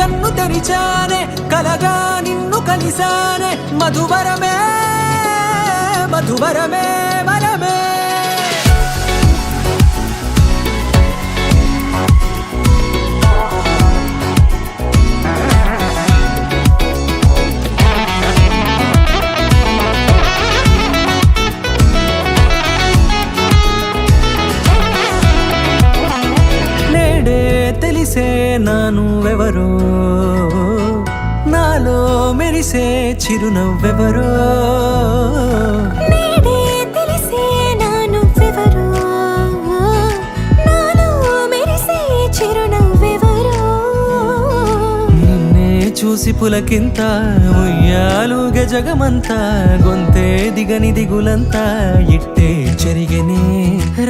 కన్ను తెరిచానే కలగా నిన్ను కలిసానే మధువరమే మధువరమే వరమే తెలిసే నానువెవరో నాలో మెరిసే చిరునవ్వెవరో నేడే తెలిసే నానువెవరో నాలో మెరిసే చిరునవ్వెవరో నిన్నే చూసి పులకింత ఉయ్యాలుగ జగమంతా గొంతే దిగని దిగులంతా ఇట్టే చెరిగనే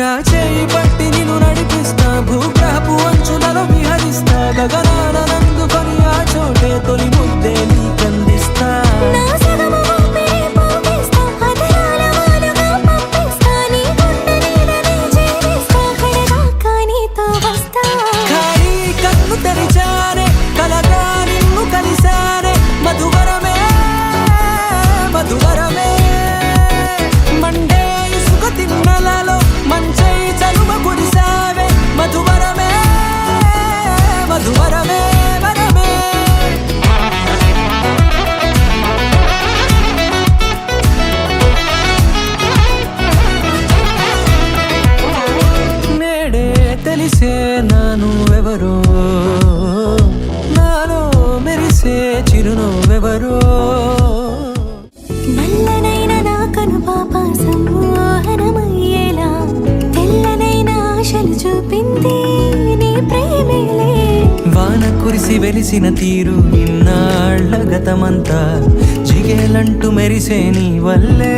రాచేయి పట్టి నిన్ను నడిపిస్తా భూగ్రహపు అంచులలో విహరిస్తా గగనాన నందుకొని ఆ చోటే తొలి ముద్దే నీకందిస్తా నా సగము ఊపిరి పోగేస్తా అదరాల వాలుగా పంపిస్తా నీ గుండె నీడనే చేరేస్తా కడదాకా నీతో వస్తా ఖాళీ కన్ను తెరిచానే కలగా నిన్ను కలిసానే మధువరమే మధువరమే మండే ఇసుక తిన్నలలో మంచై చలువ కురిసావే మధువరమే మధువరమే వరమే నేడే తెలిసే నానువెవరో నాలో మెరిసే చిరునవ్వెవరో నల్లనైన నా కనుపాప సమ్మోహనమయ్యేలా తెల్లనైన ఆశలు చూపింది నీ ప్రేమేలే వాన కురిసి వెలిసిన తీరు ఇన్నాళ్ల గతమంతా జిగేలంటూ మెరిసే నీ వల్లే